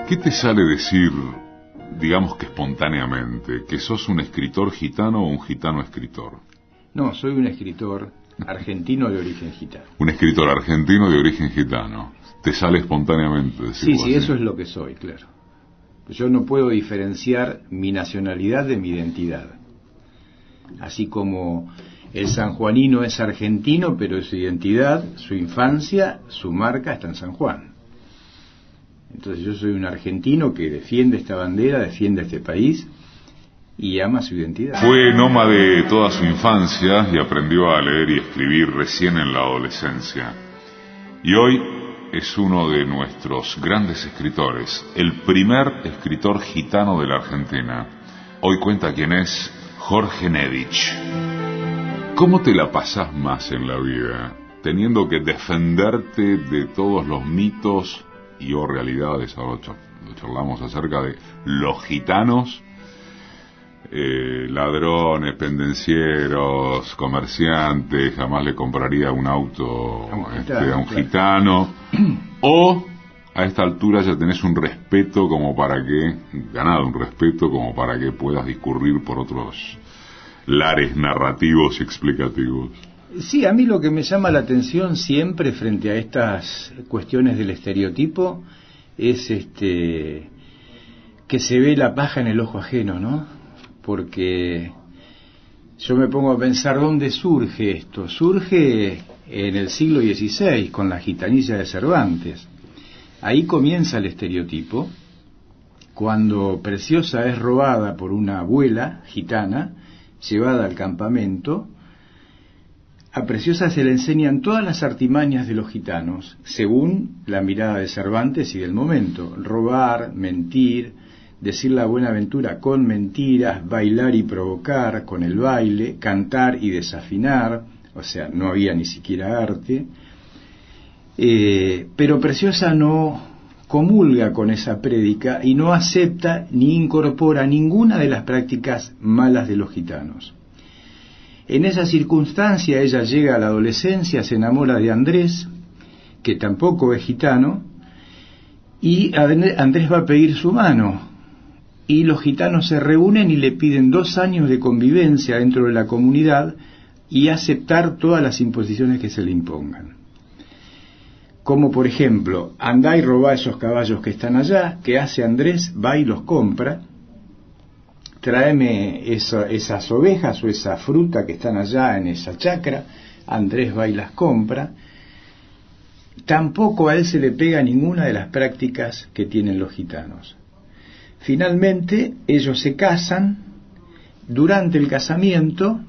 ¿Qué te sale decir, digamos que espontáneamente, que sos un escritor gitano o un gitano escritor? No, soy un escritor argentino de origen gitano. Un escritor argentino de origen gitano. ¿Te sale espontáneamente decirlo Sí, así? eso es lo que soy, claro. Yo no puedo diferenciar mi nacionalidad de mi identidad. Así como el sanjuanino es argentino, pero su identidad, su infancia, su marca está en San Juan. Entonces yo soy un argentino que defiende esta bandera, defiende este país y ama su identidad. Fue nómade toda su infancia y aprendió a leer y escribir recién en la adolescencia. Y hoy es uno de nuestros grandes escritores, el primer escritor gitano de la Argentina. Hoy cuenta quién es Jorge Nedich. ¿Cómo te la pasás más en la vida? Teniendo que defenderte de todos los mitos y o realidades. Ahora charlamos acerca de los gitanos, ladrones, pendencieros, comerciantes. Jamás le compraría un auto a un gitano. O a esta altura ya tenés un respeto como para que, ganado un respeto como para que puedas discurrir por otros lares narrativos y explicativos. Sí, a mí lo que me llama la atención siempre frente a estas cuestiones del estereotipo es que se ve la paja en el ojo ajeno, ¿no? Porque yo me pongo a pensar dónde surge esto. Surge en el siglo XVI con la gitanilla de Cervantes. Ahí comienza el estereotipo, cuando Preciosa es robada por una abuela gitana, llevada al campamento. A Preciosa se le enseñan todas las artimañas de los gitanos, según la mirada de Cervantes y del momento: robar, mentir, decir la buena aventura con mentiras, bailar y provocar con el baile, cantar y desafinar, o sea, no había ni siquiera arte. Pero Preciosa no comulga con esa prédica y no acepta ni incorpora ninguna de las prácticas malas de los gitanos. En esa circunstancia ella llega a la adolescencia, se enamora de Andrés, que tampoco es gitano, y Andrés va a pedir su mano, y los gitanos se reúnen y le piden 2 años de convivencia dentro de la comunidad y aceptar todas las imposiciones que se le impongan. Como por ejemplo, andá y robá esos caballos que están allá. ¿Qué hace Andrés? Va y los compra. Tráeme esas ovejas o esa fruta que están allá en esa chacra. Andrés va y las compra. Tampoco a él se le pega ninguna de las prácticas que tienen los gitanos. Finalmente ellos se casan. Durante el casamiento,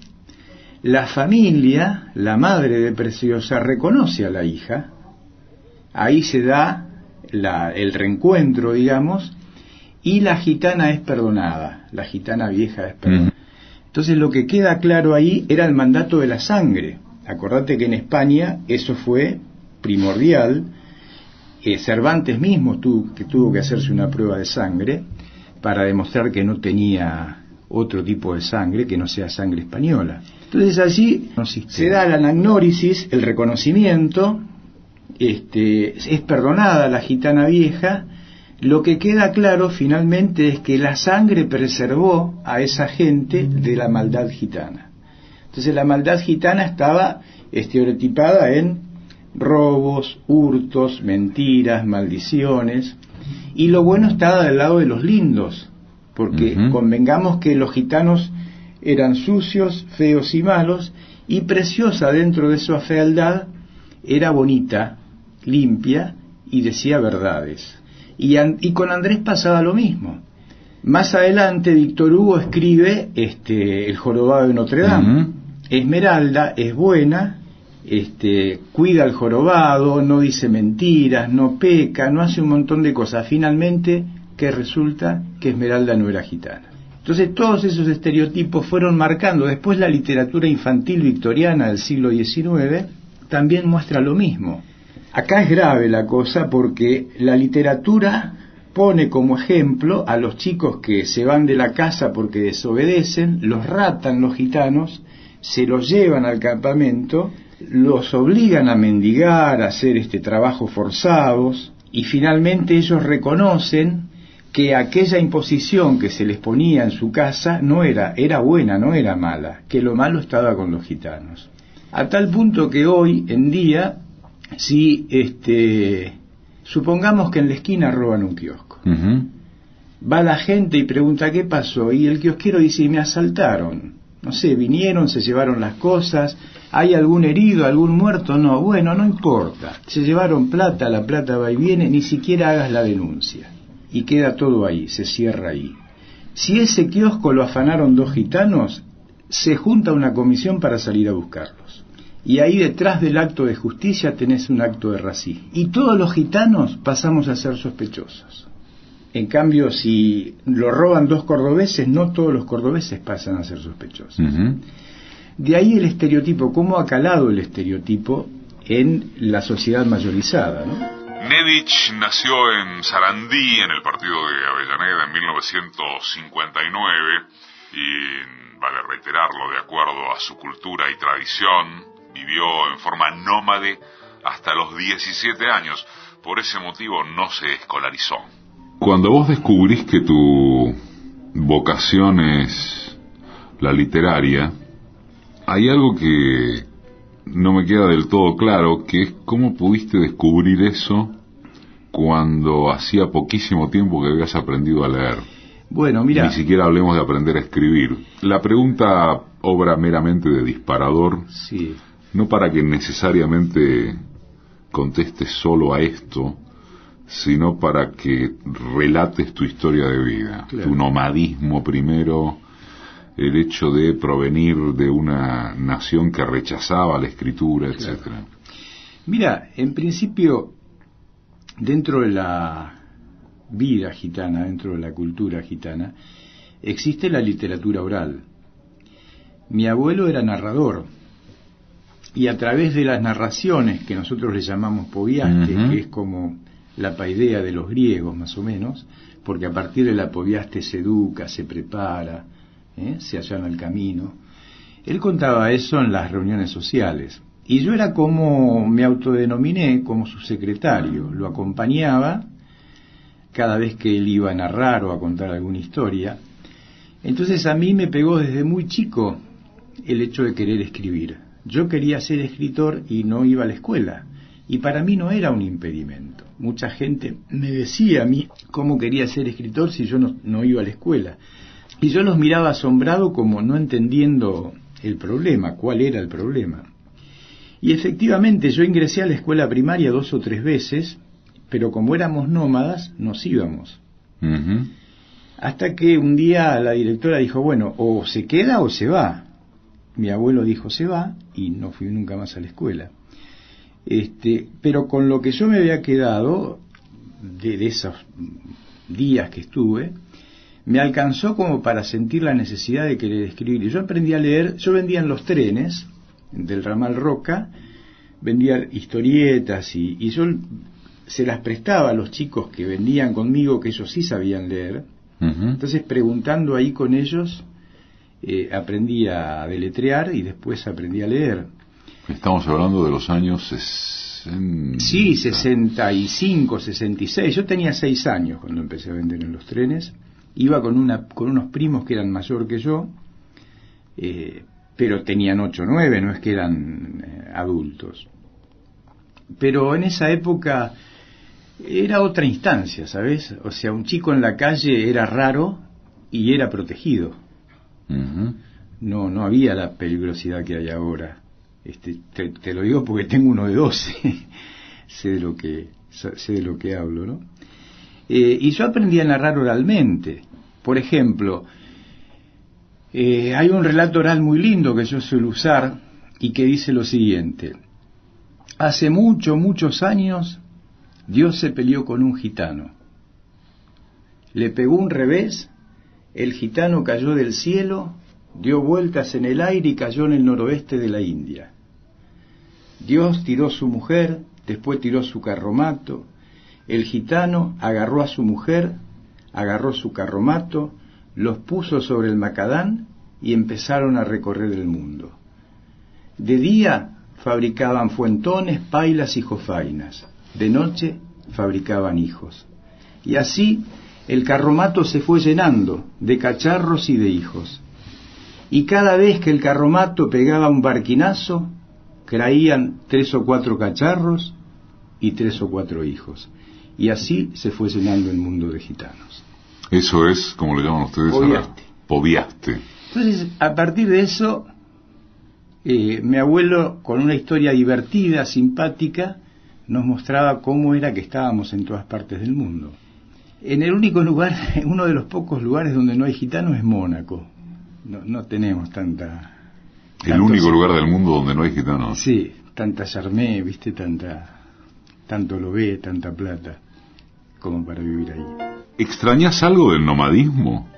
la familia, la madre de Preciosa, reconoce a la hija. Ahí se da el reencuentro, digamos, y la gitana es perdonada, la gitana vieja es perdonada. Entonces lo que queda claro ahí era el mandato de la sangre. Acordate que en España eso fue primordial. Cervantes mismo tuvo que hacerse una prueba de sangre para demostrar que no tenía otro tipo de sangre que no sea sangre española. Entonces allí se da la anagnórisis, el reconocimiento. Es perdonada la gitana vieja. Lo que queda claro finalmente es que la sangre preservó a esa gente de la maldad gitana. Entonces la maldad gitana estaba estereotipada en robos, hurtos, mentiras, maldiciones, y lo bueno estaba del lado de los lindos, porque convengamos que los gitanos eran sucios, feos y malos, y Preciosa dentro de su fealdad era bonita, limpia y decía verdades. Y con Andrés pasaba lo mismo. Más adelante Víctor Hugo escribe El jorobado de Notre Dame. Esmeralda es buena, cuida al jorobado, no dice mentiras, no peca, no hace un montón de cosas. Finalmente, ¿qué resulta? Que Esmeralda no era gitana. Entonces todos esos estereotipos fueron marcando. Después la literatura infantil victoriana del siglo XIX también muestra lo mismo. Acá es grave la cosa porque la literatura pone como ejemplo a los chicos que se van de la casa porque desobedecen, los ratan los gitanos, se los llevan al campamento, los obligan a mendigar, a hacer trabajos forzados, Y finalmente ellos reconocen que aquella imposición que se les ponía en su casa no era buena, no era mala, que lo malo estaba con los gitanos. A tal punto que hoy en día, si supongamos que en la esquina roban un kiosco, va la gente y pregunta qué pasó, y el kiosquero dice, me asaltaron, no sé, vinieron, se llevaron las cosas, ¿hay algún herido, algún muerto? No, bueno, no importa, se llevaron plata, la plata va y viene, ni siquiera hagas la denuncia, y queda todo ahí, se cierra ahí. Si ese kiosco lo afanaron 2 gitanos, se junta una comisión para salir a buscarlos. Y ahí detrás del acto de justicia tenés un acto de racismo. Y todos los gitanos pasamos a ser sospechosos. En cambio, si lo roban 2 cordobeses, no todos los cordobeses pasan a ser sospechosos. De ahí el estereotipo, cómo ha calado el estereotipo en la sociedad mayorizada, ¿no? Nedich nació en Sarandí, en el partido de Avellaneda, en 1959, y vale reiterarlo, de acuerdo a su cultura y tradición, vivió en forma nómade hasta los 17 años. Por ese motivo no se escolarizó. Cuando vos descubrís que tu vocación es la literaria, hay algo que no me queda del todo claro, que es cómo pudiste descubrir eso cuando hacía poquísimo tiempo que habías aprendido a leer. Bueno, mira, ni siquiera hablemos de aprender a escribir. La pregunta obra meramente de disparador, sí, no para que necesariamente contestes solo a esto, sino para que relates tu historia de vida, claro. Tu nomadismo primero, el hecho de provenir de una nación que rechazaba la escritura, claro, etcétera. Mira, en principio, dentro de la vida gitana, dentro de la cultura gitana, existe la literatura oral. Mi abuelo era narrador, y a través de las narraciones, que nosotros le llamamos poviaste, que es como la paideia de los griegos, más o menos, porque a partir de la poviaste se educa, se prepara, se allana el camino. Él contaba eso en las reuniones sociales, y yo era como, me autodenominé como su secretario, lo acompañaba cada vez que él iba a narrar o a contar alguna historia. Entonces a mí me pegó desde muy chico el hecho de querer escribir. Yo quería ser escritor y no iba a la escuela, y para mí no era un impedimento. Mucha gente me decía a mí cómo quería ser escritor si yo no iba a la escuela, y yo los miraba asombrado, como no entendiendo el problema, cuál era el problema. Y efectivamente yo ingresé a la escuela primaria 2 o 3 veces, pero como éramos nómadas, nos íbamos. Hasta que un día la directora dijo, bueno, o se queda o se va. Mi abuelo dijo, se va, y no fui nunca más a la escuela. Pero con lo que yo me había quedado, de esos días que estuve, me alcanzó como para sentir la necesidad de querer escribir. Y yo aprendí a leer, yo vendía en los trenes del ramal Roca, vendía historietas, y yo se las prestaba a los chicos que vendían conmigo, que ellos sí sabían leer. Entonces, preguntando ahí con ellos, aprendí a deletrear y después aprendí a leer. Estamos hablando de los años 60. Sí, 65, 66. Yo tenía 6 años cuando empecé a vender en los trenes. Iba con unos primos que eran mayor que yo, pero tenían 8 o 9, no es que eran adultos. Pero en esa época era otra instancia, ¿sabes? O sea, un chico en la calle era raro y era protegido. No había la peligrosidad que hay ahora. Te lo digo porque tengo uno de 12. sé de lo que hablo, ¿no? Y yo aprendí a narrar oralmente. Por ejemplo, hay un relato oral muy lindo que yo suelo usar y que dice lo siguiente: hace muchos años Dios se peleó con un gitano, le pegó un revés, el gitano cayó del cielo, dio vueltas en el aire y cayó en el noroeste de la India. Dios tiró su mujer, después tiró su carromato, el gitano agarró a su mujer, agarró su carromato, los puso sobre el macadán y empezaron a recorrer el mundo. De día fabricaban fuentones, pailas y jofainas, de noche fabricaban hijos. Y así el carromato se fue llenando de cacharros y de hijos. Y cada vez que el carromato pegaba un barquinazo, traían 3 o 4 cacharros y 3 o 4 hijos. Y así se fue llenando el mundo de gitanos. Eso es, como le llaman ustedes ahora, Poviaste. Entonces, a partir de eso, mi abuelo, con una historia divertida, simpática, nos mostraba cómo era que estábamos en todas partes del mundo. En el único lugar, uno de los pocos lugares donde no hay gitanos es Mónaco. No tenemos tanta... El único lugar del mundo donde no hay gitanos. Sí, tanta charmé, viste, tanto lo ve, tanta plata, como para vivir ahí. ¿Extrañas algo del nomadismo?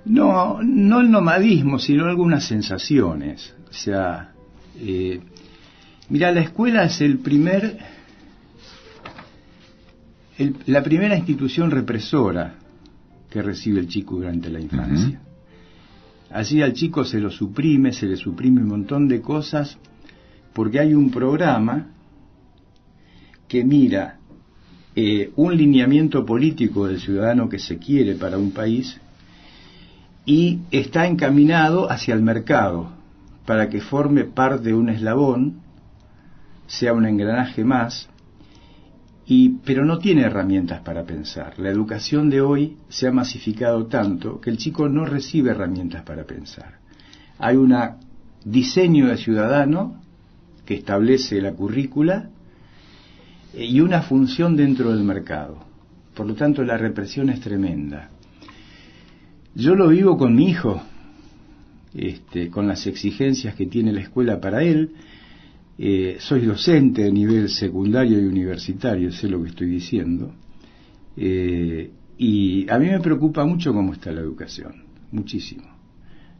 No el nomadismo, sino algunas sensaciones. O sea, mira, la escuela es la primera institución represora que recibe el chico durante la infancia. Allí al chico se le suprime un montón de cosas, porque hay un programa que mira un lineamiento político del ciudadano que se quiere para un país y está encaminado hacia el mercado para que forme parte de un eslabón, sea un engranaje más, pero no tiene herramientas para pensar. La educación de hoy se ha masificado tanto que el chico no recibe herramientas para pensar. Hay un diseño de ciudadano que establece la currícula y una función dentro del mercado. Por lo tanto, la represión es tremenda. Yo lo vivo con mi hijo, con las exigencias que tiene la escuela para él. Soy docente de nivel secundario y universitario, sé lo que estoy diciendo, y a mí me preocupa mucho cómo está la educación, muchísimo.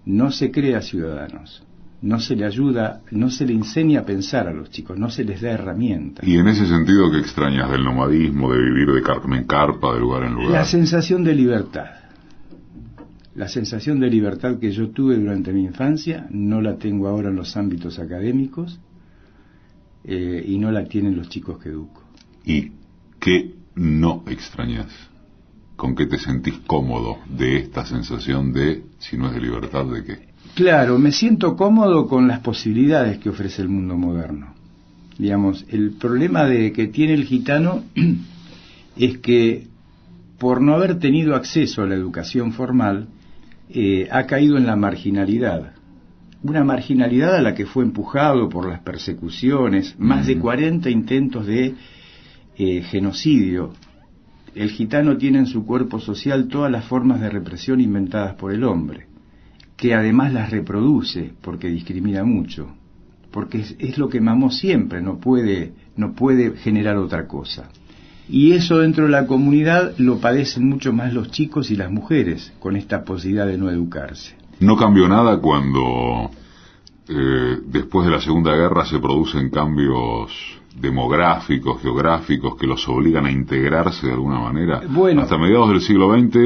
No se crea ciudadanos, no se le ayuda, no se le enseña a pensar a los chicos, no se les da herramientas. ¿Y en ese sentido qué extrañas del nomadismo, de vivir de carpa en carpa, de lugar en lugar? La sensación de libertad. La sensación de libertad que yo tuve durante mi infancia no la tengo ahora en los ámbitos académicos. Y no la tienen los chicos que educo. ¿Y qué no extrañas? ¿Con qué te sentís cómodo de esta sensación de, si no es de libertad, de qué? Claro, me siento cómodo con las posibilidades que ofrece el mundo moderno. Digamos, el problema que tiene el gitano es que por no haber tenido acceso a la educación formal, ha caído en la marginalidad. Una marginalidad a la que fue empujado por las persecuciones, más de 40 intentos de genocidio. El gitano tiene en su cuerpo social todas las formas de represión inventadas por el hombre, que además las reproduce porque discrimina mucho, porque es lo que mamó siempre, no puede generar otra cosa. Y eso dentro de la comunidad lo padecen mucho más los chicos y las mujeres, con esta posibilidad de no educarse. ¿No cambió nada cuando después de la Segunda Guerra se producen cambios demográficos, geográficos, que los obligan a integrarse de alguna manera? Bueno, hasta mediados del siglo XX,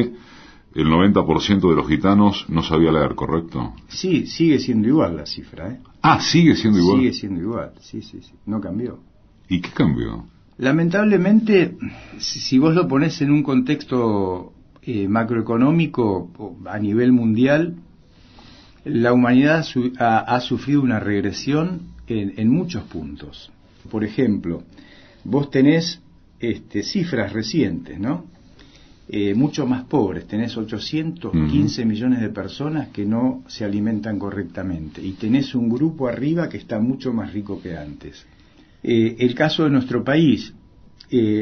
el 90% de los gitanos no sabía leer, ¿correcto? Sí, sigue siendo igual la cifra, ¿eh? Ah, ¿sigue siendo igual? Sigue siendo igual, sí, no cambió. ¿Y qué cambió? Lamentablemente, si vos lo ponés en un contexto macroeconómico a nivel mundial, la humanidad ha sufrido una regresión en muchos puntos. Por ejemplo, vos tenés cifras recientes, ¿no? Mucho más pobres, tenés 815 millones de personas que no se alimentan correctamente, y tenés un grupo arriba que está mucho más rico que antes. El caso de nuestro país,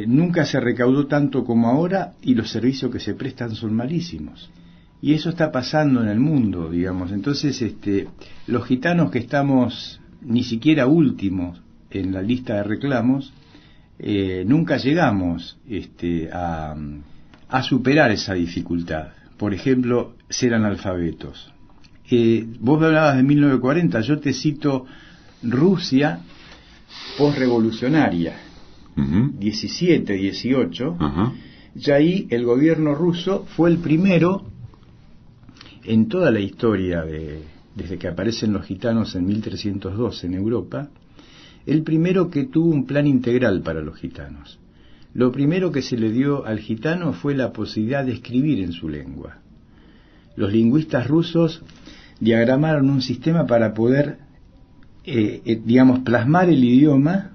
nunca se recaudó tanto como ahora y los servicios que se prestan son malísimos. Y eso está pasando en el mundo, digamos. Entonces, los gitanos que estamos ni siquiera últimos en la lista de reclamos, nunca llegamos a superar esa dificultad. Por ejemplo, ser analfabetos. Vos me hablabas de 1940, yo te cito Rusia posrevolucionaria, 17, 18, ya ahí el gobierno ruso fue el primero en toda la historia desde que aparecen los gitanos en 1312 en Europa, el primero que tuvo un plan integral para los gitanos. lo primero que se le dio al gitano fue la posibilidad de escribir en su lengua. Los lingüistas rusos diagramaron un sistema para poder, plasmar el idioma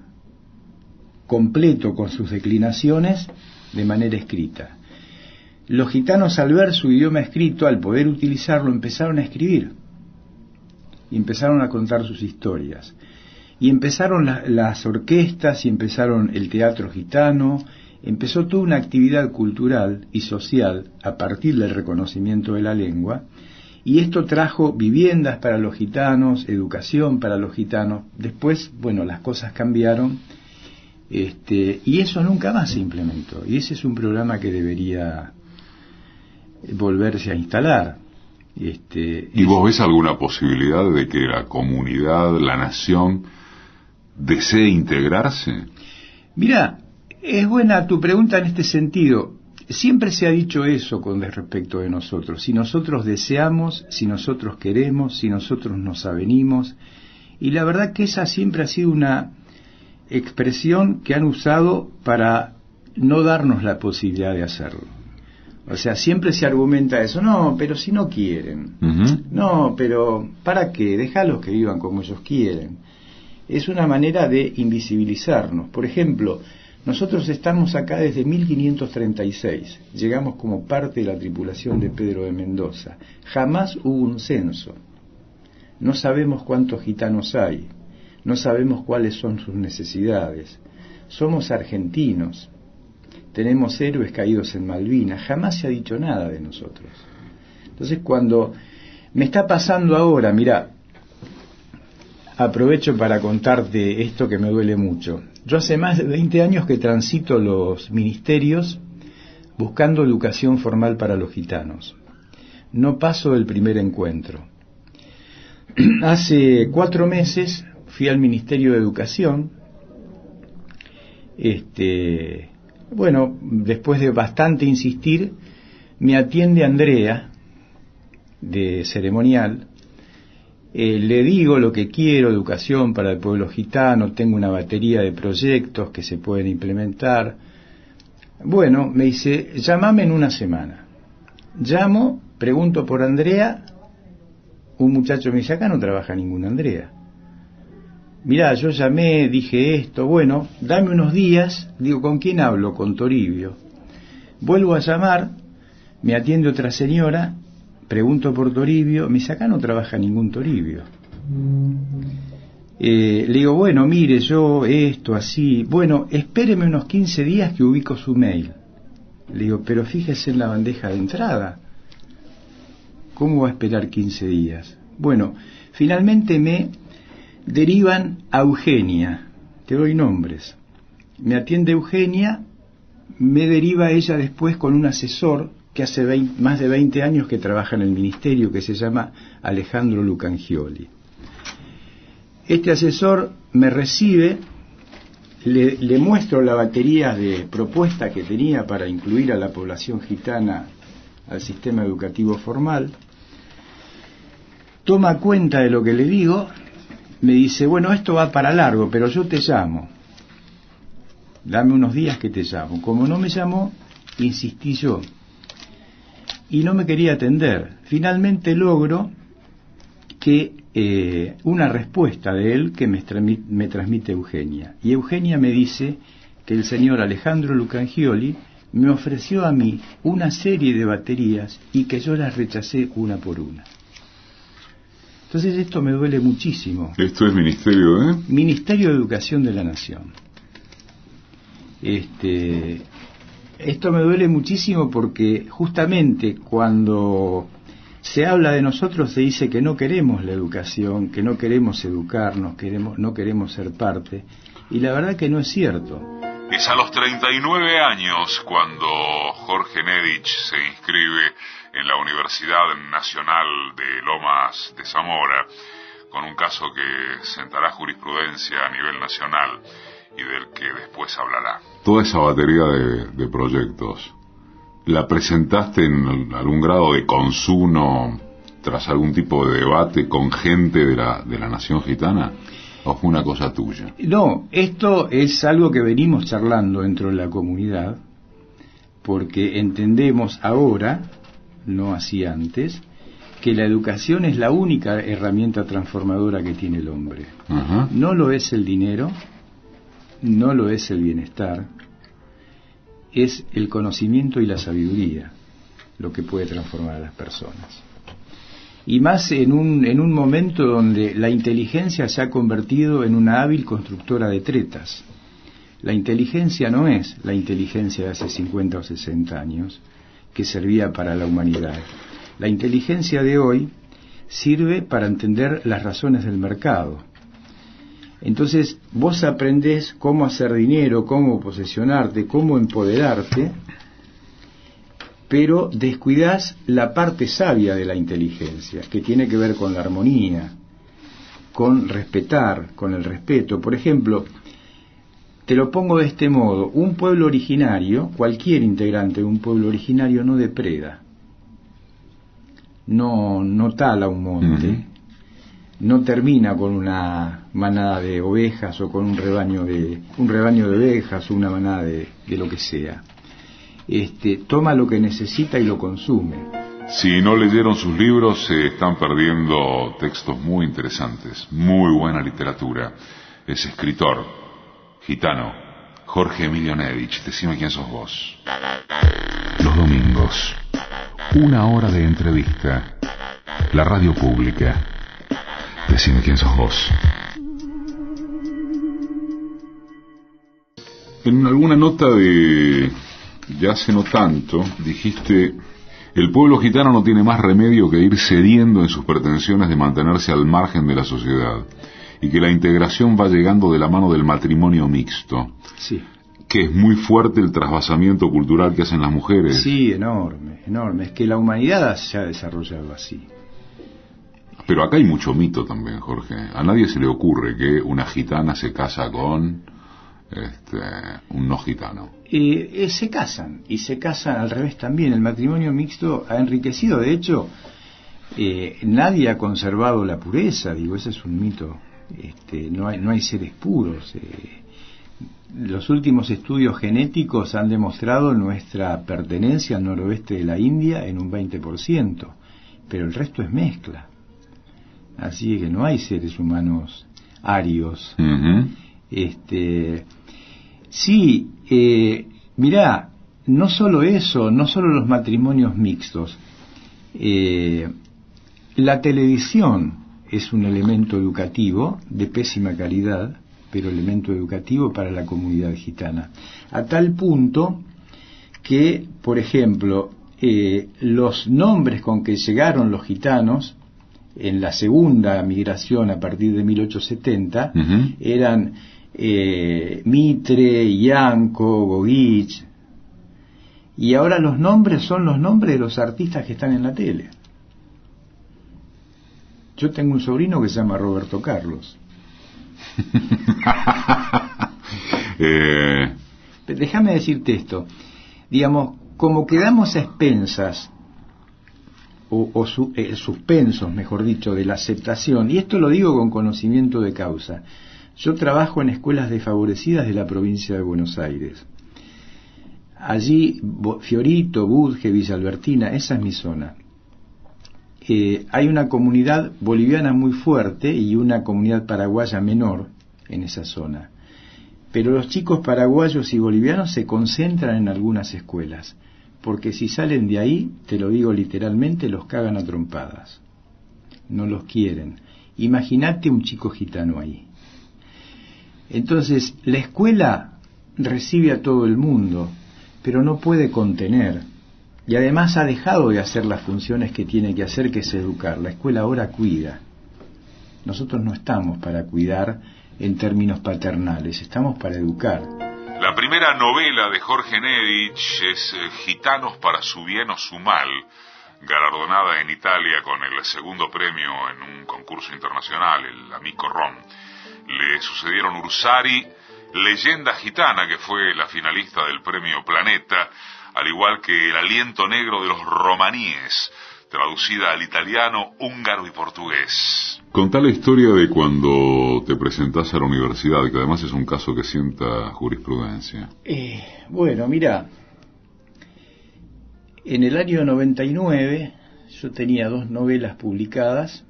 completo con sus declinaciones de manera escrita. Los gitanos, al ver su idioma escrito, al poder utilizarlo, empezaron a escribir y empezaron a contar sus historias. Y empezaron las orquestas, y empezaron el teatro gitano, empezó toda una actividad cultural y social a partir del reconocimiento de la lengua, y esto trajo viviendas para los gitanos, educación para los gitanos. Después, bueno, las cosas cambiaron, y eso nunca más se implementó, y ese es un programa que debería volverse a instalar. ¿Y vos ves alguna posibilidad de que la comunidad, la nación, desee integrarse? Mira, es buena tu pregunta en este sentido. Siempre se ha dicho eso con respecto de nosotros. Si nosotros deseamos, si nosotros queremos, si nosotros nos avenimos. Y la verdad que esa siempre ha sido una expresión que han usado para no darnos la posibilidad de hacerlo. O sea, siempre se argumenta eso. No, pero si no quieren. No, pero ¿para qué? Déjalos que vivan como ellos quieren. Es una manera de invisibilizarnos. Por ejemplo, nosotros estamos acá desde 1536. Llegamos como parte de la tripulación de Pedro de Mendoza. Jamás hubo un censo. No sabemos cuántos gitanos hay. No sabemos cuáles son sus necesidades. Somos argentinos. Tenemos héroes caídos en Malvinas. Jamás se ha dicho nada de nosotros. Entonces, cuando me está pasando ahora, mirá, aprovecho para contarte esto que me duele mucho. Yo hace más de 20 años que transito los ministerios buscando educación formal para los gitanos. No paso del primer encuentro. Hace 4 meses fui al Ministerio de Educación. Bueno, después de bastante insistir, me atiende Andrea, de ceremonial. Le digo lo que quiero, educación para el pueblo gitano, tengo una batería de proyectos que se pueden implementar. Bueno, me dice, llámame en una semana. Llamo, pregunto por Andrea, un muchacho me dice, acá no trabaja ninguna Andrea. Mirá, yo llamé, dije esto, bueno, dame unos días, digo, ¿con quién hablo? Con Toribio. Vuelvo a llamar, me atiende otra señora, pregunto por Toribio, me dice, acá no trabaja ningún Toribio. Le digo, bueno, mire, yo esto, así, bueno, espéreme unos 15 días que ubico su mail. Le digo, pero fíjese en la bandeja de entrada. ¿Cómo va a esperar 15 días? Bueno, finalmente me derivan a Eugenia, te doy nombres. Me atiende Eugenia, me deriva ella después con un asesor que hace más de 20 años que trabaja en el ministerio, que se llama Alejandro Lucangioli. Este asesor me recibe, le muestro la batería de propuestas que tenía para incluir a la población gitana al sistema educativo formal, toma cuenta de lo que le digo, me dice, bueno, esto va para largo, pero yo te llamo. Dame unos días que te llamo. Como no me llamó, insistí yo. Y no me quería atender. Finalmente logro que una respuesta de él que me transmite Eugenia. Y Eugenia me dice que el señor Alejandro Lucangioli me ofreció a mí una serie de baterías y que yo las rechacé una por una. Entonces esto me duele muchísimo. ¿Esto es Ministerio de? Ministerio de Educación de la Nación. Esto me duele muchísimo porque justamente cuando se habla de nosotros se dice que no queremos la educación, que no queremos educarnos, no queremos ser parte, y la verdad que no es cierto. Es a los 39 años cuando Jorge Nedich se inscribe en la Universidad Nacional de Lomas de Zamora, con un caso que sentará jurisprudencia a nivel nacional y del que después hablará. Toda esa batería de proyectos, ¿la presentaste en algún grado de consumo tras algún tipo de debate con gente de la nación gitana? ¿O fue una cosa tuya? No, esto es algo que venimos charlando dentro de la comunidad, porque entendemos ahora, no así antes, que la educación es la única herramienta transformadora que tiene el hombre. Ajá. No lo es el dinero, no lo es el bienestar, es el conocimiento y la sabiduría lo que puede transformar a las personas. Y más en un momento donde la inteligencia se ha convertido en una hábil constructora de tretas. La inteligencia no es la inteligencia de hace 50 o 60 años, que servía para la humanidad. La inteligencia de hoy sirve para entender las razones del mercado. Entonces, vos aprendés cómo hacer dinero, cómo posesionarte, cómo empoderarte, pero descuidás la parte sabia de la inteligencia, que tiene que ver con la armonía, con respetar, con el respeto. Por ejemplo, te lo pongo de este modo: un pueblo originario, cualquier integrante de un pueblo originario no depreda, no tala un monte, no termina con una manada de ovejas o con un rebaño de ovejas o una manada de lo que sea. Toma lo que necesita y lo consume. Si no leyeron sus libros, se están perdiendo textos muy interesantes, muy buena literatura. Es escritor gitano, Jorge Emilio Nedich. Decime quién sos vos. Los domingos, 1 hora de entrevista. La radio pública. Decime quién sos vos. En alguna nota de hace no tanto, dijiste: el pueblo gitano no tiene más remedio que ir cediendo en sus pretensiones de mantenerse al margen de la sociedad, y que la integración va llegando de la mano del matrimonio mixto. Sí. Que es muy fuerte el trasvasamiento cultural que hacen las mujeres. Sí, enorme. Es que la humanidad se ha desarrollado así. Pero acá hay mucho mito también, Jorge. A nadie se le ocurre que una gitana se casa con un no gitano. Se casan, y se casan al revés también. El matrimonio mixto ha enriquecido. De hecho, nadie ha conservado la pureza. Digo, ese es un mito. No hay seres puros. Los últimos estudios genéticos han demostrado nuestra pertenencia al noroeste de la India en un 20%, pero el resto es mezcla. Así que no hay seres humanos arios. Sí, mirá, no solo eso, no solo los matrimonios mixtos. La televisión es un elemento educativo de pésima calidad, pero elemento educativo para la comunidad gitana. A tal punto que, por ejemplo, los nombres con que llegaron los gitanos en la segunda migración a partir de 1870 eran Mitre, Yanco, Gogich, y ahora los nombres son los nombres de los artistas que están en la tele. Yo tengo un sobrino que se llama Roberto Carlos. Déjame decirte esto, digamos, como quedamos a expensas suspensos, mejor dicho, de la aceptación, y esto lo digo con conocimiento de causa. Yo trabajo en escuelas desfavorecidas de la provincia de Buenos Aires. Allí, Fiorito, Budge, Villa Albertina, esa es mi zona. Hay una comunidad boliviana muy fuerte y una comunidad paraguaya menor en esa zona. Pero los chicos paraguayos y bolivianos se concentran en algunas escuelas, porque si salen de ahí, te lo digo literalmente, los cagan a trompadas. No los quieren. Imagínate un chico gitano ahí. Entonces, la escuela recibe a todo el mundo, pero no puede contener. Y además ha dejado de hacer las funciones que tiene que hacer, que es educar. La escuela ahora cuida. Nosotros no estamos para cuidar en términos paternales, estamos para educar. La primera novela de Jorge Nedich es Gitanos para su bien o su mal, galardonada en Italia con el segundo premio en un concurso internacional, el Amico Rom. Le sucedieron Ursari, Leyenda Gitana, que fue la finalista del premio Planeta, al igual que El aliento negro de los romaníes, traducida al italiano, húngaro y portugués. Contá la historia de cuando te presentás a la universidad, que además es un caso que sienta jurisprudencia. Bueno, mira, en el año 99 yo tenía 2 novelas publicadas,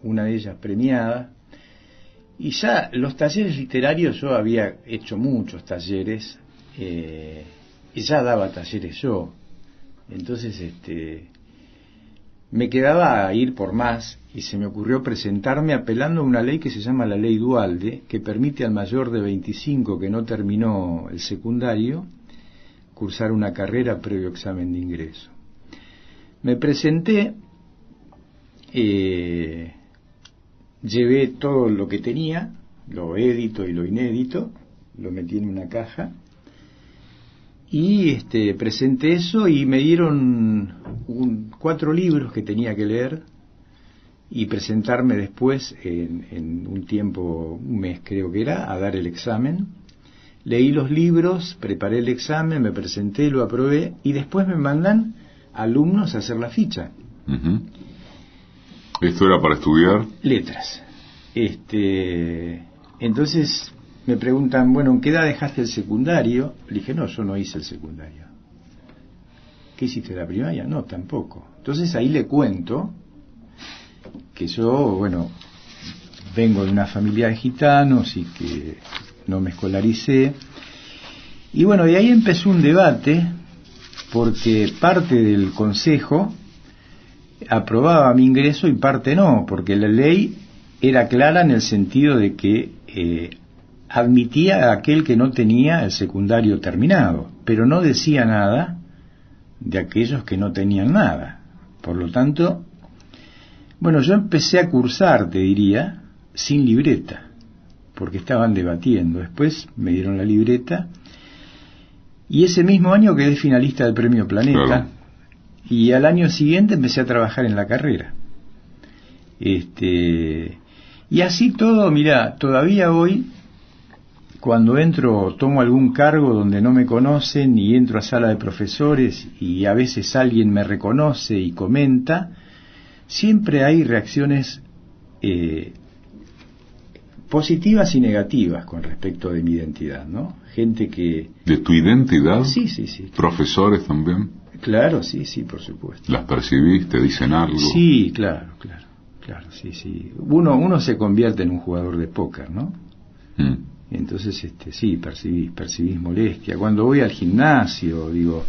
una de ellas premiada, y ya los talleres literarios, yo había hecho muchos talleres, y ya daba talleres yo. Entonces me quedaba ir por más, y se me ocurrió presentarme apelando a una ley que se llama la Ley Duhalde, que permite al mayor de 25 que no terminó el secundario cursar una carrera previo examen de ingreso. Me presenté, llevé todo lo que tenía, lo édito y lo inédito, lo metí en una caja y presenté eso, y me dieron 4 libros que tenía que leer y presentarme después en un tiempo, un mes creo que era, a dar el examen. Leí los libros, preparé el examen, me presenté, lo aprobé, y después me mandan alumnos a hacer la ficha. Uh-huh. ¿Esto era para estudiar? Letras. Entonces me preguntan, bueno, ¿en qué edad dejaste el secundario? Le dije, no, yo no hice el secundario. ¿Qué hiciste la primaria? No, tampoco. Entonces ahí le cuento que yo, bueno, vengo de una familia de gitanos y que no me escolaricé. Y bueno, de ahí empezó un debate, porque parte del consejo aprobaba mi ingreso y parte no, porque la ley era clara en el sentido de que admitía a aquel que no tenía el secundario terminado, pero no decía nada de aquellos que no tenían nada. Por lo tanto, bueno, yo empecé a cursar, te diría, sin libreta, porque estaban debatiendo. Después me dieron la libreta, y ese mismo año quedé finalista del Premio Planeta. Claro. Y al año siguiente empecé a trabajar en la carrera. Y así todo, mirá, todavía hoy, cuando entro, tomo algún cargo donde no me conocen y entro a sala de profesores y a veces alguien me reconoce y comenta, siempre hay reacciones positivas y negativas con respecto de mi identidad, ¿no? Gente que... ¿De tu identidad? Sí, sí, sí. ¿Profesores también? Claro, sí, sí, por supuesto. ¿Las percibís? ¿Te dicen algo? Sí, claro, sí, sí. Uno se convierte en un jugador de póker, ¿no? Entonces, sí, percibís molestia. Cuando voy al gimnasio, digo,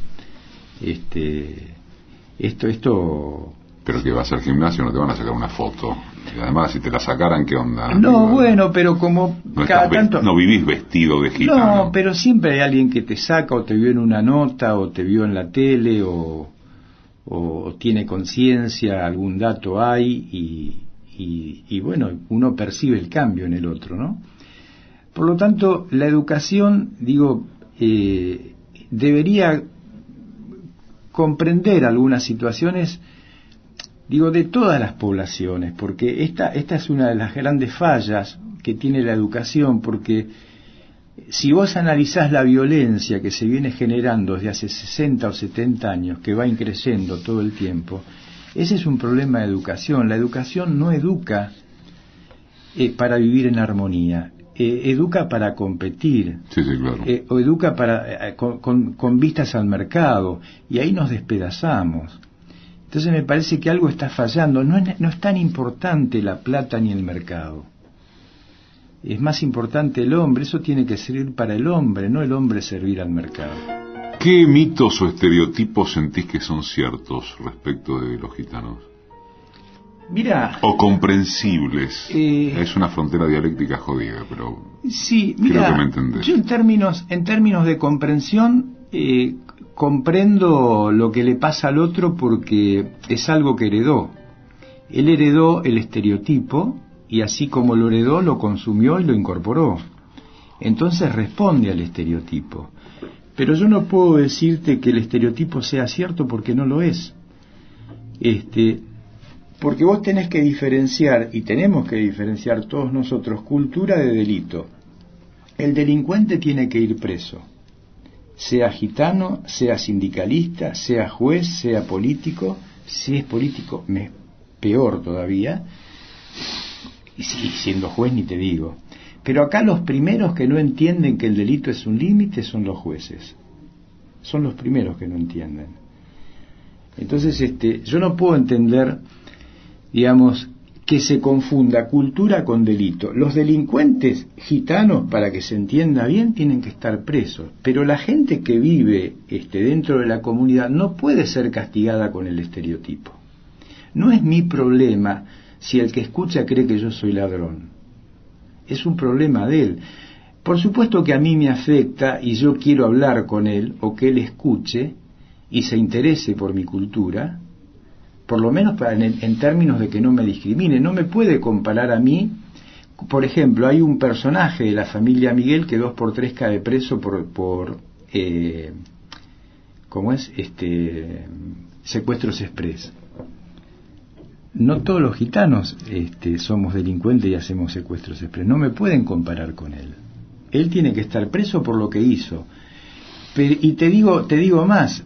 esto... Pero que vas al gimnasio, no te van a sacar una foto. Y además, si te la sacaran, ¿qué onda? No, digo, bueno, pero como no cada tanto... No vivís vestido de gitano. No, pero siempre hay alguien que te saca, o te vio en una nota, o te vio en la tele, o tiene conciencia, algún dato hay, y bueno, uno percibe el cambio en el otro, ¿no? Por lo tanto, la educación, digo, debería comprender algunas situaciones, digo, de todas las poblaciones, porque esta es una de las grandes fallas que tiene la educación, porque si vos analizás la violencia que se viene generando desde hace 60 o 70 años, que va increciendo todo el tiempo, ese es un problema de educación. La educación no educa para vivir en armonía, educa para competir, sí, claro. O educa para con vistas al mercado, y ahí nos despedazamos. Entonces me parece que algo está fallando. No es tan importante la plata ni el mercado. Es más importante el hombre. Eso tiene que servir para el hombre, no el hombre servir al mercado. ¿Qué mitos o estereotipos sentís que son ciertos respecto de los gitanos? Mira, o comprensibles. Es una frontera dialéctica jodida, pero sí, mira, creo que me entendés. Yo en términos de comprensión comprendo lo que le pasa al otro, porque es algo que heredó. Él heredó el estereotipo, y así como lo heredó, lo consumió y lo incorporó. Entonces responde al estereotipo. Pero yo no puedo decirte que el estereotipo sea cierto, porque no lo es. Porque vos tenés que diferenciar, y tenemos que diferenciar todos nosotros, cultura de delito. El delincuente tiene que ir preso. sea gitano, sea sindicalista, sea juez, sea político. Si es político, peor todavía, y siendo juez ni te digo. Pero acá los primeros que no entienden que el delito es un límite son los jueces. Son los primeros que no entienden. Entonces, yo no puedo entender, digamos, que se confunda cultura con delito. Los delincuentes gitanos, para que se entienda bien, tienen que estar presos. Pero la gente que vive dentro de la comunidad no puede ser castigada con el estereotipo. No es mi problema si el que escucha cree que yo soy ladrón. Es un problema de él. Por supuesto que a mí me afecta y yo quiero hablar con él o que él escuche y se interese por mi cultura, por lo menos en términos de que no me discrimine. No me puede comparar a mí. Por ejemplo, hay un personaje de la familia Miguel que 2x3 cae preso por ¿cómo es? Secuestros express. No todos los gitanos somos delincuentes y hacemos secuestros express. No me pueden comparar con él. Él tiene que estar preso por lo que hizo. Y te digo más.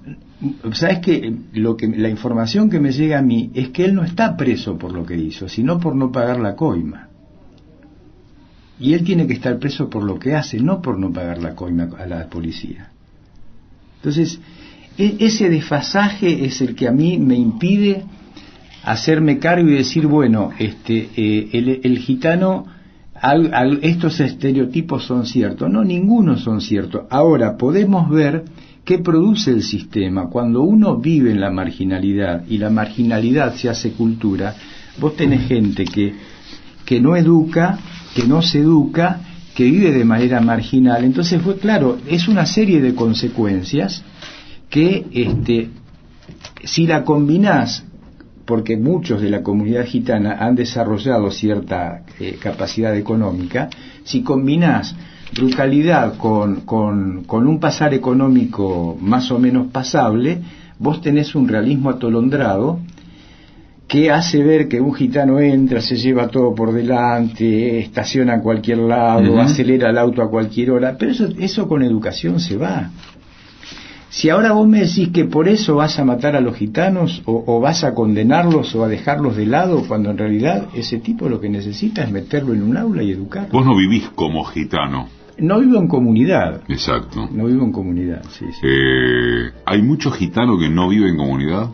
¿Sabes qué? La información que me llega a mí es que él no está preso por lo que hizo, sino por no pagar la coima. Y él tiene que estar preso por lo que hace, no por no pagar la coima a la policía. Entonces, ese desfasaje es el que a mí me impide hacerme cargo y decir, bueno, el gitano, estos estereotipos son ciertos. No, ninguno son ciertos. Ahora, podemos ver qué produce el sistema. Cuando uno vive en la marginalidad y la marginalidad se hace cultura, vos tenés gente que no educa, que no se educa, que vive de manera marginal. Entonces, claro, es una serie de consecuencias que si la combinás, porque muchos de la comunidad gitana han desarrollado cierta capacidad económica, si combinás brutalidad con un pasar económico más o menos pasable, vos tenés un realismo atolondrado que hace ver que un gitano entra, se lleva todo por delante, estaciona a cualquier lado, acelera el auto a cualquier hora, pero eso con educación se va. Si ahora vos me decís que por eso vas a matar a los gitanos o vas a condenarlos o a dejarlos de lado, cuando en realidad ese tipo lo que necesita es meterlo en un aula y educarlo. Vos no vivís como gitano. No vivo en comunidad. Exacto. No vivo en comunidad, sí. ¿Hay muchos gitanos que no viven en comunidad?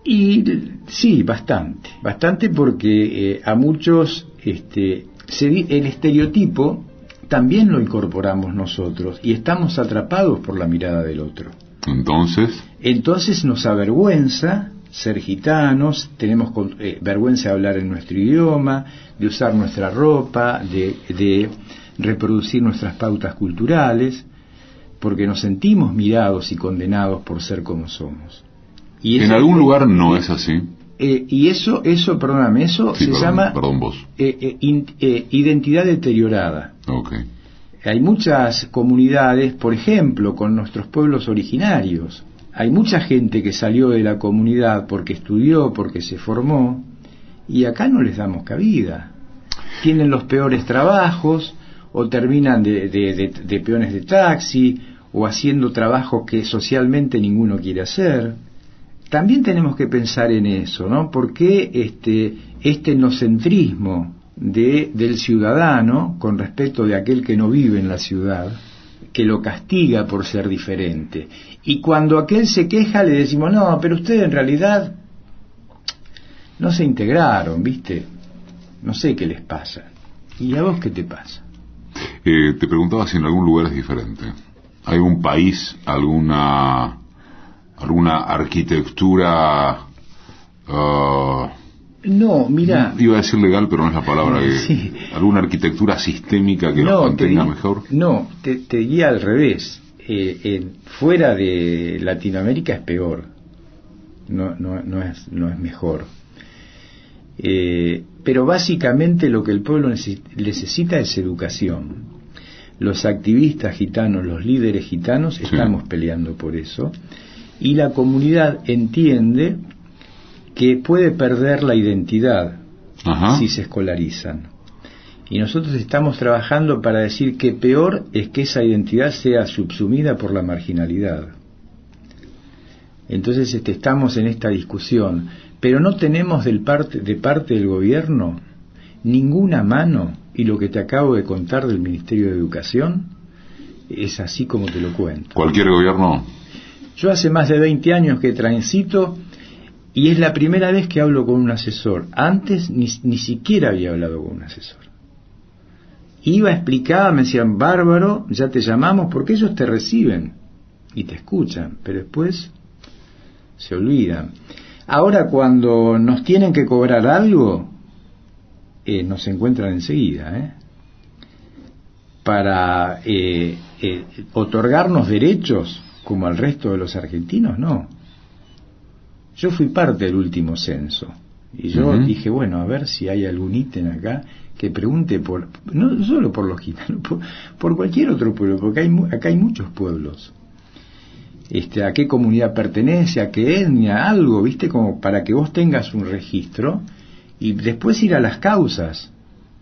Y sí, bastante porque a muchos el estereotipo también lo incorporamos nosotros y estamos atrapados por la mirada del otro. Entonces nos avergüenza ser gitanos, tenemos vergüenza de hablar en nuestro idioma, de usar nuestra ropa, de reproducir nuestras pautas culturales, porque nos sentimos mirados y condenados por ser como somos. Y en algún lugar no es así. Y eso se llama identidad deteriorada. Okay. Hay muchas comunidades, por ejemplo, con nuestros pueblos originarios. Hay mucha gente que salió de la comunidad porque estudió, porque se formó, y acá no les damos cabida. Tienen los peores trabajos, o terminan de peones de taxi, o haciendo trabajos que socialmente ninguno quiere hacer. También tenemos que pensar en eso, ¿no? Porque este etnocentrismo del ciudadano con respecto de aquel que no vive en la ciudad, que lo castiga por ser diferente. Y cuando aquel se queja le decimos, no, pero ustedes en realidad no se integraron, ¿viste? No sé qué les pasa. ¿Y a vos qué te pasa? Te preguntaba si en algún lugar es diferente. ¿Hay un país, alguna arquitectura? No, mira. Iba a decir legal, pero no es la palabra. Sí. ¿Alguna arquitectura sistémica que los mantenga mejor? No, te diría al revés. Fuera de Latinoamérica es peor. No es mejor. Pero básicamente lo que el pueblo necesita es educación. Los activistas gitanos, los líderes gitanos, estamos peleando por eso. Y la comunidad entiende que puede perder la identidad si se escolarizan. Y nosotros estamos trabajando para decir que peor es que esa identidad sea subsumida por la marginalidad. Entonces estamos en esta discusión, pero no tenemos de parte del gobierno ninguna mano, y lo que te acabo de contar del Ministerio de Educación es así como te lo cuento. ¿Cualquier gobierno? Yo hace más de 20 años que transito y es la primera vez que hablo con un asesor. Antes ni siquiera había hablado con un asesor. Iba, explicaba, me decían, bárbaro, ya te llamamos, porque ellos te reciben y te escuchan, pero después se olvidan. Ahora cuando nos tienen que cobrar algo, nos encuentran enseguida, para otorgarnos derechos como al resto de los argentinos, no. Yo fui parte del último censo y yo dije, bueno, a ver si hay algún ítem acá que pregunte por, no solo por los gitanos, por cualquier otro pueblo, porque acá hay muchos pueblos. A qué comunidad pertenece, a qué etnia, algo, ¿viste? Como para que vos tengas un registro y después ir a las causas,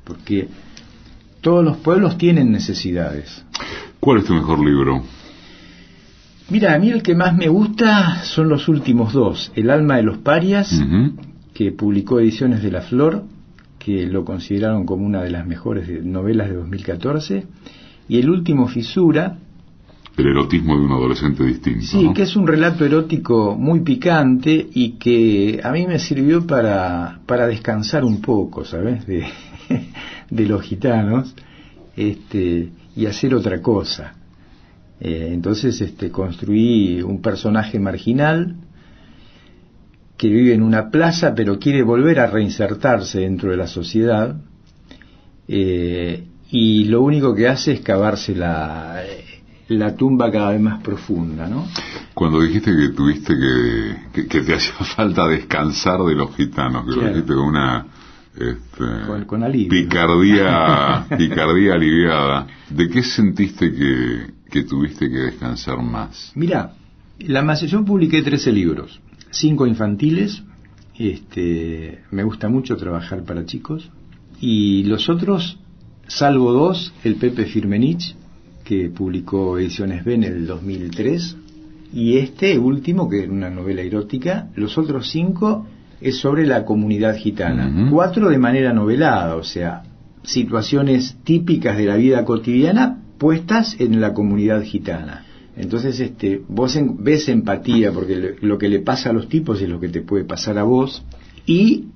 porque todos los pueblos tienen necesidades. ¿Cuál es tu mejor libro? Mira, a mí el que más me gusta son los últimos dos. El alma de los parias, que publicó Ediciones de la Flor, que lo consideraron como una de las mejores novelas de 2014, y el último, Fisura. El erotismo de un adolescente distinto. Sí, ¿no? que es un relato erótico muy picante y que a mí me sirvió para descansar un poco, ¿sabes? De los gitanos, y hacer otra cosa. Entonces construí un personaje marginal que vive en una plaza pero quiere volver a reinsertarse dentro de la sociedad, y lo único que hace es cavarse la tumba cada vez más profunda, ¿no? Cuando dijiste que tuviste que te hacía falta descansar de los gitanos, que claro, lo dijiste con una con alivio, picardía aliviada, ¿de qué sentiste que tuviste que descansar más? Mira, yo publiqué 13 libros, 5 infantiles, me gusta mucho trabajar para chicos, y los otros, salvo 2, el Pepe Firmenich, que publicó Ediciones Ben en el 2003, y este último, que es una novela erótica. Los otros 5 es sobre la comunidad gitana, 4 de manera novelada, o sea, situaciones típicas de la vida cotidiana puestas en la comunidad gitana. Entonces vos ves empatía, porque lo que le pasa a los tipos es lo que te puede pasar a vos, y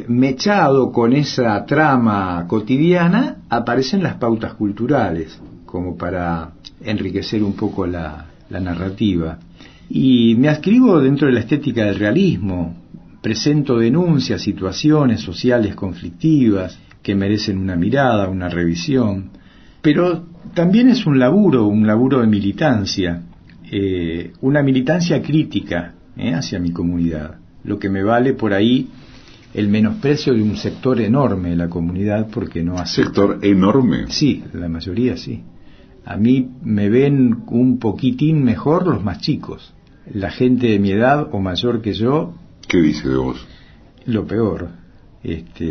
mechado con esa trama cotidiana aparecen las pautas culturales, como para enriquecer un poco la narrativa. Y me adscribo dentro de la estética del realismo, presento denuncias, situaciones sociales conflictivas que merecen una mirada, una revisión, pero también es un laburo de militancia, una militancia crítica hacia mi comunidad, lo que me vale por ahí el menosprecio de un sector enorme de la comunidad porque no acepta. ¿Sector enorme? Sí, la mayoría sí. A mí me ven un poquitín mejor los más chicos. La gente de mi edad o mayor que yo... ¿Qué dice de vos? Lo peor.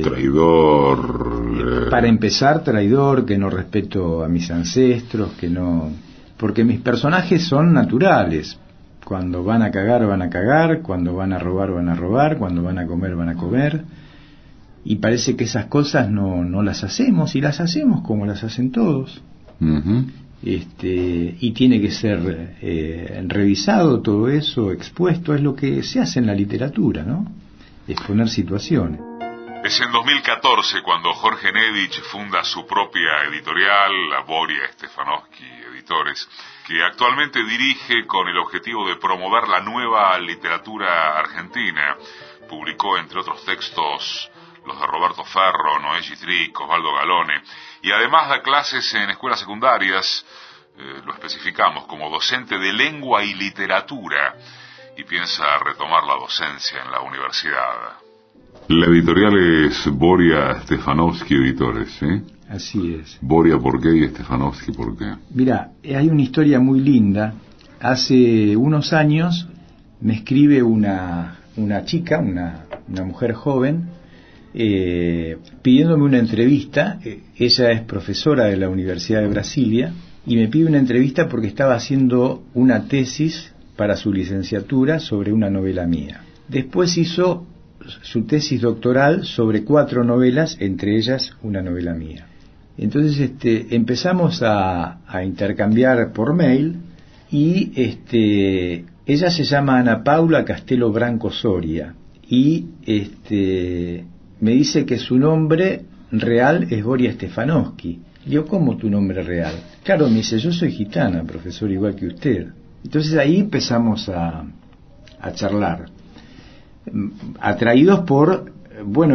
Traidor. Para empezar, traidor, que no respeto a mis ancestros, que no... Porque mis personajes son naturales. Cuando van a cagar, cuando van a robar, cuando van a comer. Y parece que esas cosas no las hacemos, y las hacemos como las hacen todos. Y tiene que ser revisado todo eso, expuesto. Es lo que se hace en la literatura, ¿no? Exponer situaciones. Es en 2014 cuando Jorge Nedich funda su propia editorial, la Boria Stefanovsky Editores, que actualmente dirige con el objetivo de promover la nueva literatura argentina. Publicó, entre otros textos, los de Roberto Ferro, Noé Gitric, Osvaldo Galone, y además da clases en escuelas secundarias, lo especificamos, como docente de lengua y literatura, y piensa retomar la docencia en la universidad. La editorial es Boria Stefanovsky Editores, ¿eh? Así es. Boria, ¿por qué? Y Stefanovsky, ¿por qué? Mira, hay una historia muy linda. Hace unos años me escribe una chica, una mujer joven, pidiéndome una entrevista. Ella es profesora de la Universidad de Brasilia y me pide una entrevista porque estaba haciendo una tesis para su licenciatura sobre una novela mía. Después hizo su tesis doctoral sobre 4 novelas, entre ellas una novela mía. Entonces empezamos a intercambiar por mail y ella se llama Ana Paula Castelo Branco Soria y me dice que su nombre real es Boria Stefanowski. Le digo, ¿cómo tu nombre real? Claro, me dice, yo soy gitana, profesor, igual que usted. Entonces ahí empezamos a charlar, atraídos por,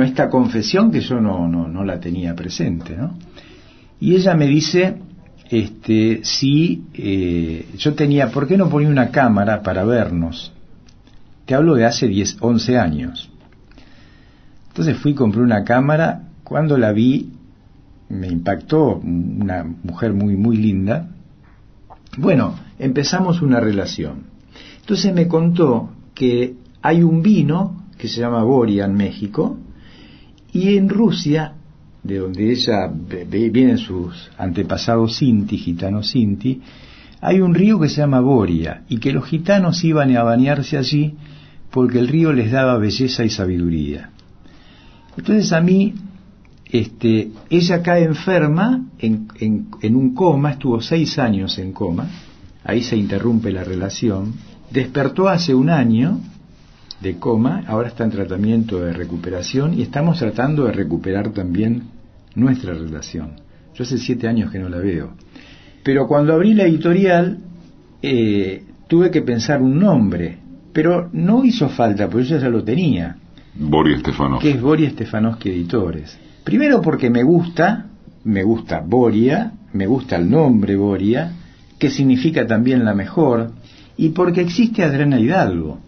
esta confesión que yo no la tenía presente, ¿no? Y ella me dice, si yo tenía, ¿por qué no ponía una cámara para vernos? Te hablo de hace 11 años. Entonces fui, compré una cámara, cuando la vi, me impactó, una mujer muy, muy linda. Bueno, empezamos una relación. Entonces me contó que hay un vino que se llama Boria en México, y en Rusia, de donde ella vienen sus antepasados Sinti, gitanos Sinti, hay un río que se llama Boria, y que los gitanos iban a bañarse allí porque el río les daba belleza y sabiduría. Entonces a mí, ella cae enferma en un coma, estuvo 6 años en coma, ahí se interrumpe la relación, despertó hace 1 año de coma, ahora está en tratamiento de recuperación y estamos tratando de recuperar también nuestra relación. Yo hace 7 años que no la veo. Pero cuando abrí la editorial tuve que pensar un nombre, pero no hizo falta, porque yo ya lo tenía. Boria Stefanowski. Que es Boria Stefanowski Editores. Primero porque me gusta Boria, me gusta el nombre Boria, que significa también la mejor, y porque existe Adriana Hidalgo,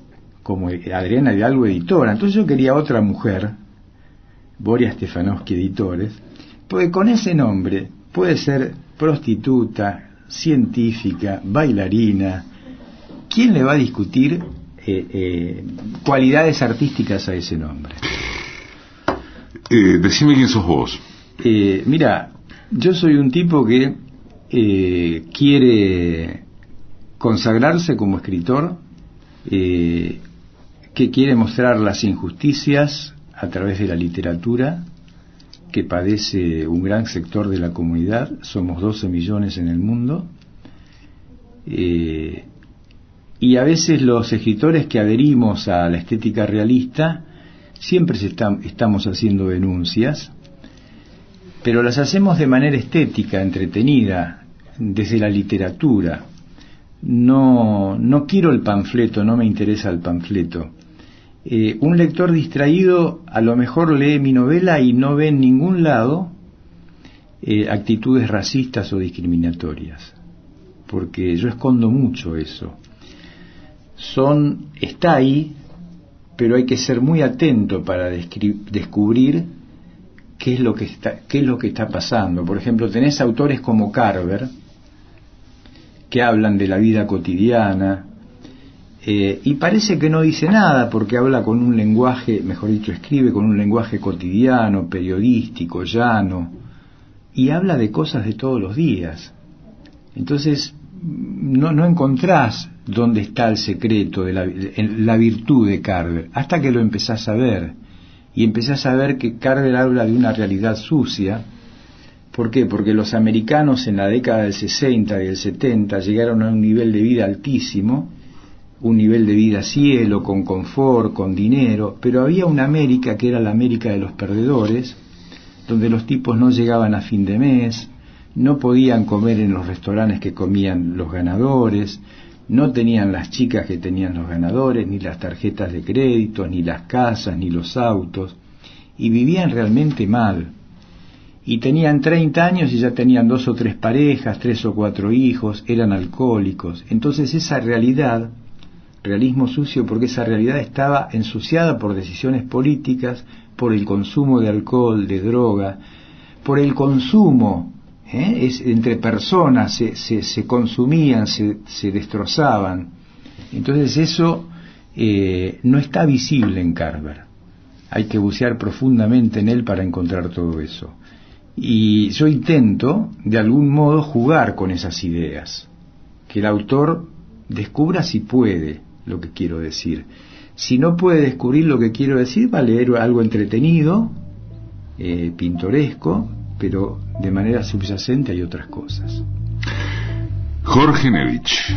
como Adriana Hidalgo editora. Entonces yo quería otra mujer, Boria Stefanowski Editores, porque con ese nombre puede ser prostituta, científica, bailarina. ¿Quién le va a discutir cualidades artísticas a ese nombre? Decime quién sos vos. Mira, yo soy un tipo que quiere consagrarse como escritor, que quiere mostrar las injusticias a través de la literatura que padece un gran sector de la comunidad. Somos 12 millones en el mundo, y a veces los escritores que adherimos a la estética realista siempre estamos haciendo denuncias, pero las hacemos de manera estética, entretenida, desde la literatura. No quiero el panfleto, no me interesa el panfleto. Un lector distraído a lo mejor lee mi novela y no ve en ningún lado actitudes racistas o discriminatorias, porque yo escondo mucho eso. Está ahí, pero hay que ser muy atento para descubrir qué es lo que está pasando. Por ejemplo, tenés autores como Carver, que hablan de la vida cotidiana, y parece que no dice nada porque habla con un lenguaje, mejor dicho, escribe con un lenguaje cotidiano, periodístico, llano, y habla de cosas de todos los días. Entonces no encontrás dónde está el secreto de la virtud de Carver, hasta que lo empezás a ver, y empezás a ver que Carver habla de una realidad sucia. ¿Por qué? Porque los americanos en la década del 60 y del 70 llegaron a un nivel de vida altísimo, un nivel de vida cielo, con confort, con dinero, pero había una América que era la América de los perdedores, donde los tipos no llegaban a fin de mes, no podían comer en los restaurantes que comían los ganadores, no tenían las chicas que tenían los ganadores, ni las tarjetas de crédito, ni las casas, ni los autos, y vivían realmente mal. Y tenían 30 años y ya tenían 2 o 3 parejas, 3 o 4 hijos, eran alcohólicos. Entonces esa realidad, realismo sucio, porque esa realidad estaba ensuciada por decisiones políticas, por el consumo de alcohol, de droga, por el consumo, entre personas se consumían, se destrozaban. Entonces eso no está visible en Carver. hay que bucear profundamente en él para encontrar todo eso. Y yo intento, de algún modo, jugar con esas ideas, que el autor descubra si puede lo que quiero decir. Si no puede descubrir lo que quiero decir, va a leer algo entretenido, pintoresco, pero de manera subyacente hay otras cosas. Jorge Nevich.